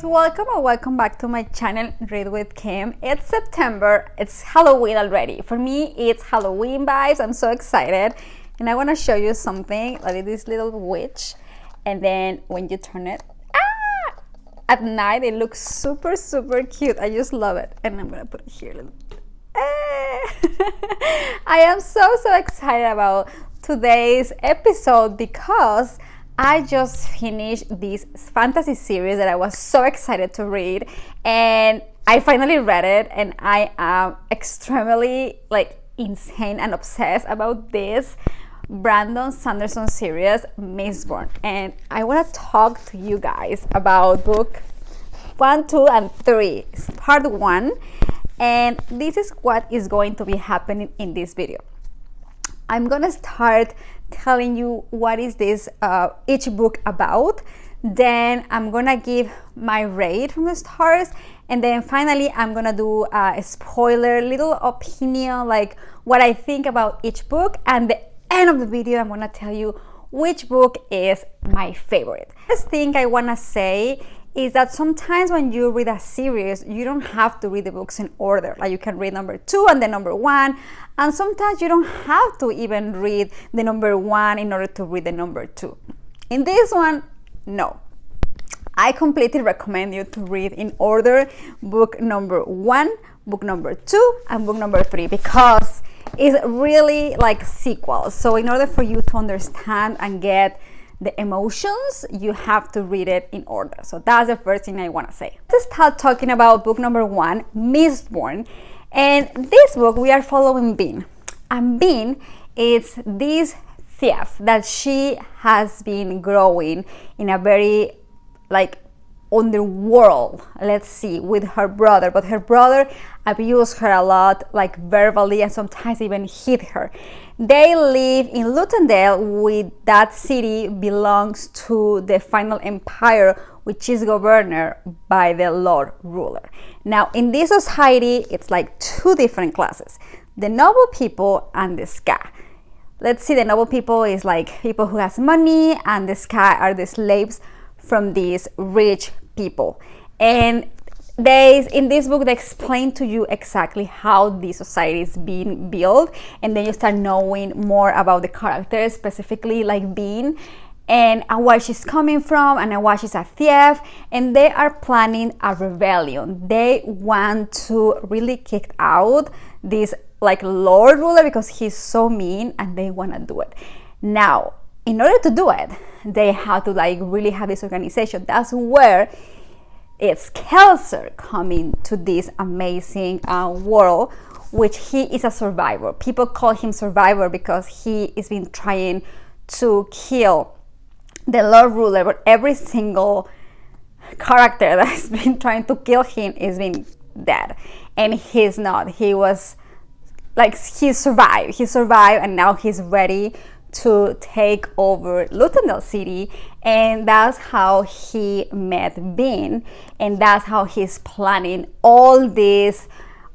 Welcome or welcome back to my channel, Read with Kim. It's September, it's Halloween already. For me, it's Halloween vibes. I'm so excited. And I want to show you something, like this little witch. And then when you turn it, at night, it looks super, super cute. I just love it. And I'm going to put it here. I am so excited about today's episode because I just finished this fantasy series that I was so excited to read, and I finally read it, and I am extremely insane and obsessed about this Brandon Sanderson series, Mistborn. And I want to talk to you guys about book 1, 2, and 3. It's part 1, and this is what is going to be happening in this video. I'm gonna start telling you what is this each book about. Then I'm gonna give my rate from the stars, and then finally I'm gonna do a spoiler little opinion, like what I think about each book. And the end of the video, I'm gonna tell you which book is my favorite. First thing I wanna say is that sometimes when you read a series, you don't have to read the books in order. Like you can read number 2 and then number 1, and sometimes you don't have to even read the number 1 in order to read the number 2. In this one, no. I completely recommend you to read in order book number 1, book number 2, and book number 3, because it's really like sequels. So in order for you to understand and get the emotions, you have to read it in order. So that's the first thing I want to say. Let's start talking about book number 1, Mistborn. And this book, we are following Bean. And Bean is this thief that she has been growing in a very underworld, let's see, with her brother. But her brother abused her a lot, verbally, and sometimes even hit her. They live in Lutendale, with that city belongs to the final empire, which is governed by the Lord Ruler. Now, in this society, it's like two different classes: the noble people and the ska. Let's see, the noble people is like people who has money, and the ska are the slaves from these rich people. And in this book, they explain to you exactly how this society is being built, and then you start knowing more about the characters, specifically like Bean, and where she's coming from, and why she's a thief. And they are planning a rebellion. They want to really kick out this Lord Ruler because he's so mean, and they want to do it. Now, in order to do it, they have to really have this organization. That's where it's Kelser coming to this amazing world, which he is a survivor. People call him survivor because he has been trying to kill the Lord Ruler, but every single character that has been trying to kill him is been dead, and he's not. He survived, and now he's ready to take over Lutendale City. And that's how he met Bean, and that's how he's planning all this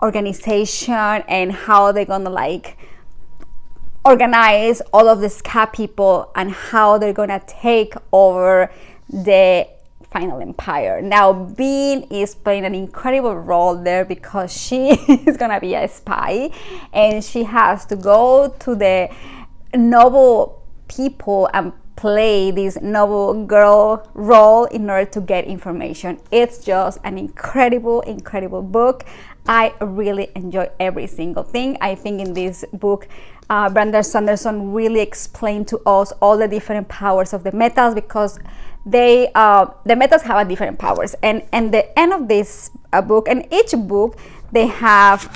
organization and how they're gonna organize all of the ska people and how they're gonna take over the final empire. Now, Bean is playing an incredible role there because she is gonna be a spy, and she has to go to the noble people and play this noble girl role in order to get information. It's just an incredible book. I really enjoy every single thing. I think in this book, Brandon Sanderson really explained to us all the different powers of the metals, because the metals have a different powers. And the end of this book, and each book, they have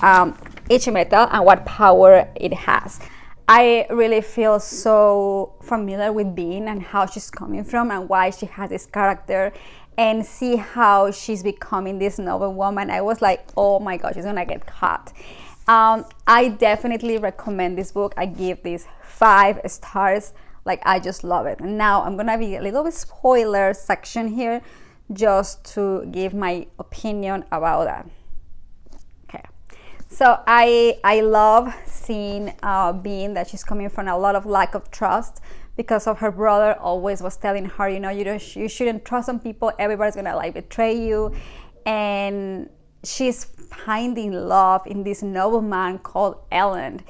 each metal and what power it has. I really feel so familiar with Bean and how she's coming from and why she has this character, and see how she's becoming this noble woman. I was like, oh my gosh, she's gonna get caught. I definitely recommend this book. I give this 5 stars. I just love it. And now I'm gonna be a little bit spoiler section here, just to give my opinion about that. So I love seeing Bean, that she's coming from a lot of lack of trust because of her brother always was telling her, you shouldn't trust on people, everybody's gonna like betray you. And she's finding love in this nobleman called Ellen.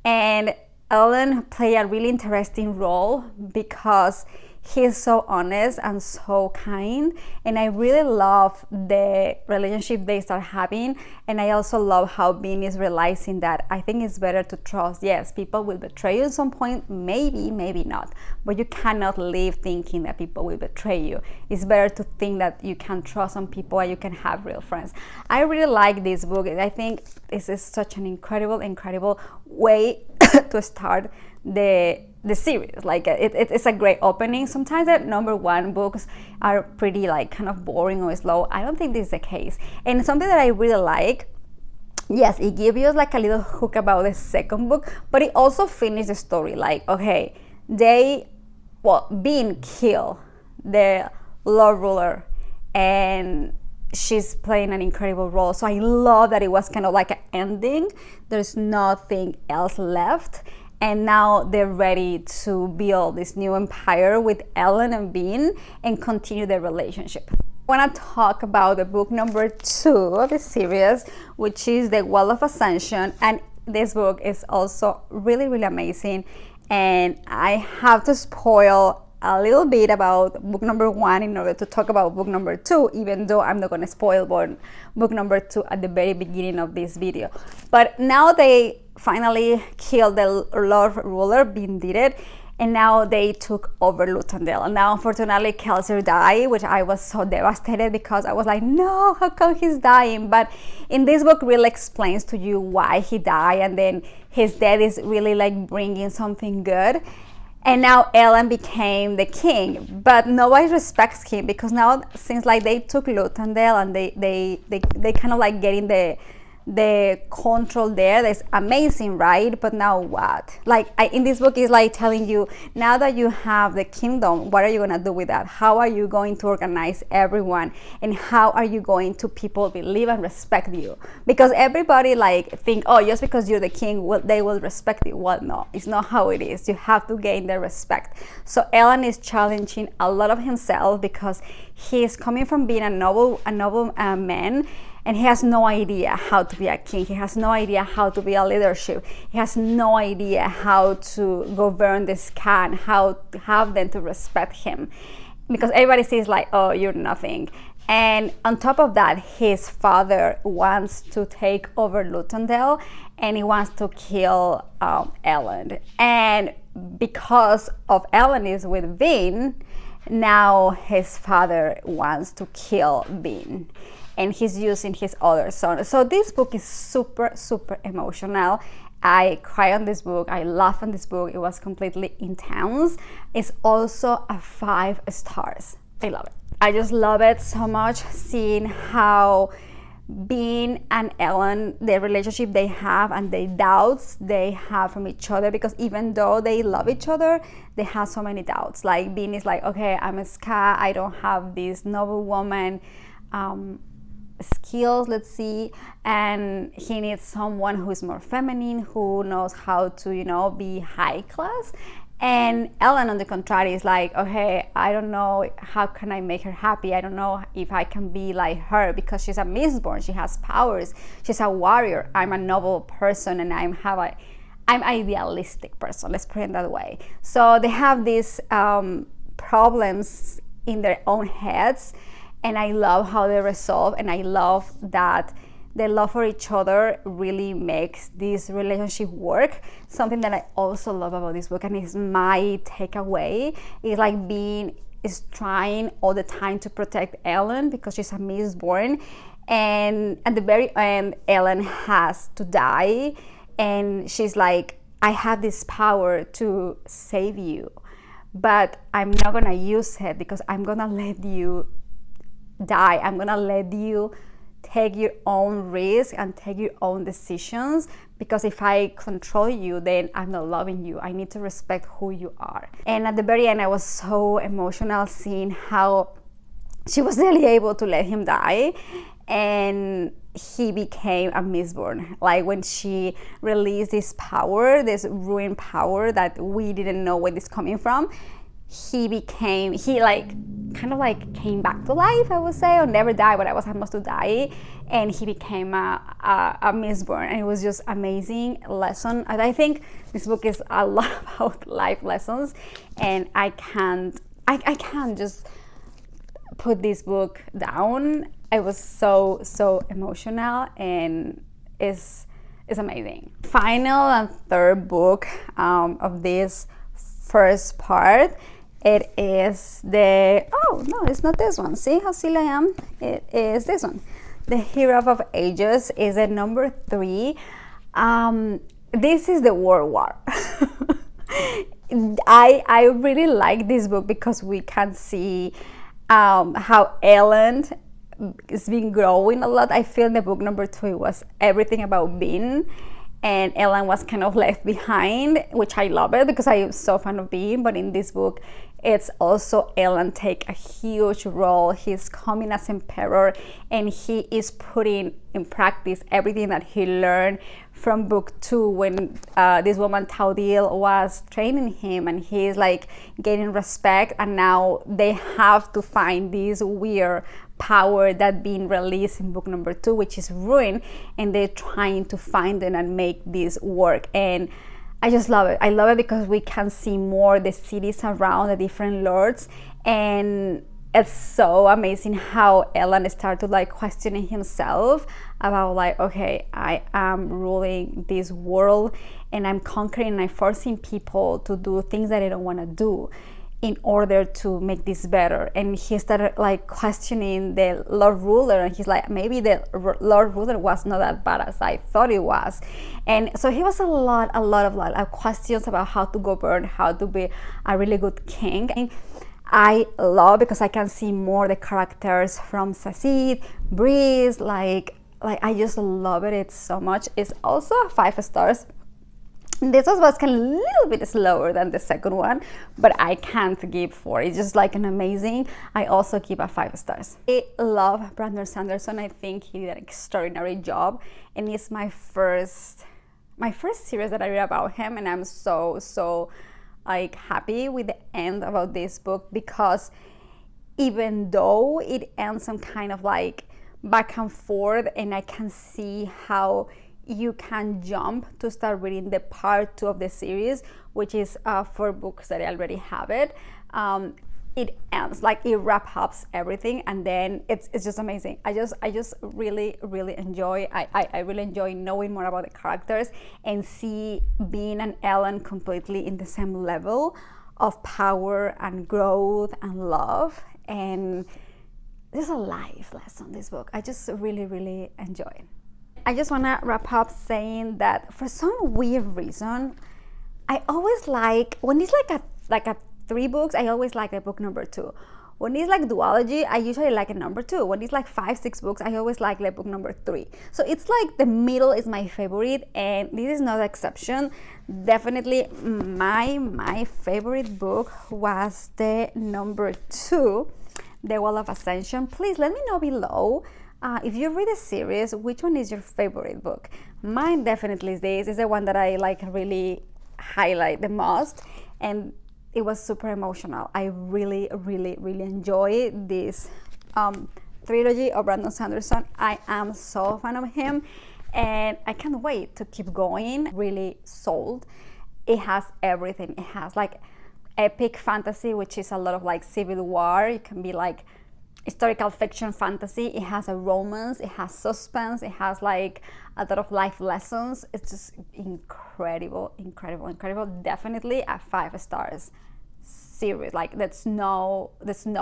And Ellen played a really interesting role because he's so honest and so kind, and I really love the relationship they start having. And I also love how Bean is realizing that I think it's better to trust. Yes, people will betray you at some point, maybe not, but you cannot live thinking that people will betray you. It's better to think that you can trust on people and you can have real friends. I really like this book, and I think this is such an incredible way to start the series. Like it's a great opening. Sometimes the number one books are pretty like kind of boring or slow. I don't think this is the case. And something that I really like, yes, it gives you like a little hook about the second book, but it also finished the story. Like, okay, Bean killed the Lord Ruler, and she's playing an incredible role. So I love that it was kind of like an ending. There's nothing else left. And now they're ready to build this new empire with Ellen and Bean and continue their relationship. I want to talk about the book number 2 of the series, which is the Well of Ascension. And this book is also really amazing. And I have to spoil a little bit about book number 1 in order to talk about book number 2, even though I'm not going to spoil book number 2 at the very beginning of this video. But now they finally killed the Lord Ruler, Bean did it, and now they took over Lutandale. And now unfortunately Kelsier died, which I was so devastated because I was like, no, how come he's dying? But in this book really explains to you why he died, and then his death is really like bringing something good. And now Ellen became the king, but nobody respects him because now since like they took Lutandale and they kind of like getting the control there. That's amazing, right? But now what? Like in this book is like telling you, now that you have the kingdom, what are you gonna do with that? How are you going to organize everyone, and how are you going to people believe and respect you? Because everybody like think, oh, just because you're the king, well, they will respect you. Well, no, it's not how it is. You have to gain their respect. So Ellen is challenging a lot of himself because he's coming from being a noble man, and he has no idea how to be a king. He has no idea how to be a leadership. He has no idea how to govern this clan, how to have them to respect him. Because everybody sees like, oh, you're nothing. And on top of that, his father wants to take over Lutandale, and he wants to kill Ellen. And because of Ellen is with Bean, now his father wants to kill Bean. And he's using his other son. So this book is super emotional. I cry on this book. I laugh on this book. It was completely intense. It's also a 5 stars. I love it. I just love it so much, seeing how Bean and Ellen, the relationship they have and the doubts they have from each other, because even though they love each other, they have so many doubts. Like Bean is like, okay, I'm a ska, I don't have this noble woman skills, let's see, and he needs someone who's more feminine, who knows how to be high class. And Ellen, on the contrary, is like, okay, I don't know how can I make her happy. I don't know if I can be like her, because she's a Mistborn, she has powers, she's a warrior. I'm a noble person, and I'm idealistic person, let's put it that way. So they have these problems in their own heads, and I love how they resolve, and I love that their love for each other really makes this relationship work. Something that I also love about this book, and is my takeaway, is like Bean is trying all the time to protect Ellen because she's a Mistborn, and at the very end Ellen has to die, and she's like, I have this power to save you, but I'm not gonna use it because I'm gonna let you die. I'm gonna let you take your own risk and take your own decisions, because if I control you, then I'm not loving you. I need to respect who you are. And at the very end, I was so emotional seeing how she was really able to let him die. and he became a Mistborn. Like when she released this power, this ruined power that we didn't know where this coming from, he like kind of like came back to life, I would say, or never died, but I was supposed to die, and he became a Mistborn, and it was just amazing lesson. And I think this book is a lot about life lessons, and I can't just put this book down. It was so emotional, and it's amazing. Final and third book of this first part, it is it's not this one. See how silly I am? It is this one. The Hero of Ages is at number 3. This is the World War. I really like this book because we can see how Ellen has been growing a lot. I feel in the book number 2 was everything about Bean, and Ellen was kind of left behind, which I love it because I am so fan of Bean. But in this book, it's also Ellen take a huge role. He's coming as emperor, and he is putting in practice everything that he learned from book 2 when this woman Taudil was training him, and he's like getting respect, and now they have to find this weird power that being released in book number 2, which is ruin, and they're trying to find it and make this work. And I just love it. I love it because we can see more the cities around the different lords, and it's so amazing how Ellen started like questioning himself about like, okay, I am ruling this world, and I'm conquering and I'm forcing people to do things that they don't want to do in order to make this better. And he started like questioning the Lord Ruler, and he's like, maybe the Lord Ruler was not that bad as I thought it was. And so he was a lot of questions about how to govern, how to be a really good king. And I love because I can see more the characters from Sazid, Breeze, like I just love it. It's so much. It's also 5 stars. This was kind of a little bit slower than the second one, but I can't give 4. It's just like an amazing. I also give a 5 stars. I love Brandon Sanderson. I think he did an extraordinary job, and it's my first series that I read about him, and I'm so like happy with the end about this book, because even though it ends some kind of like back and forth, and I can see how you can jump to start reading the part 2 of the series, which is 4 books that I already have it. It ends, like it wraps up everything, and then it's just amazing. I just really enjoy. I really enjoy knowing more about the characters and see Bean and Ellen completely in the same level of power and growth and love. And there's a life lesson, this book. I just really enjoy it. I just want to wrap up saying that for some weird reason, I always like, when it's like a 3 books, I always like the book number 2. When it's like duology, I usually like a number 2. When it's like 5-6 books, I always like the book number 3. So it's like the middle is my favorite, and this is not an exception. Definitely my favorite book was the number 2, The Well of Ascension. Please let me know below. If you read the series, which one is your favorite book? Mine definitely is this. It's the one that I like really highlight the most, and it was super emotional. I really enjoy this trilogy of Brandon Sanderson. I am so a fan of him, and I can't wait to keep going. Really sold. It has everything. It has like epic fantasy, which is a lot of like civil war. It can be like historical fiction fantasy. It has a romance, it has suspense, it has like a lot of life lessons. It's just incredible. Definitely a 5 stars series. Like there's no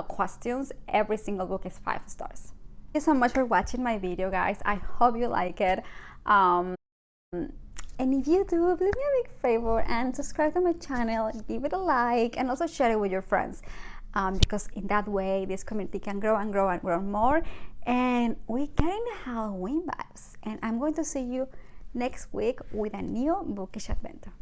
questions. Every single book is 5 stars. Thank you so much for watching my video, guys. I hope you like it. And if you do, do me a big favor and subscribe to my channel, give it a like, and also share it with your friends. Because in that way this community can grow and grow more, and we get in Halloween vibes. And I'm going to see you next week with a new bookish adventure.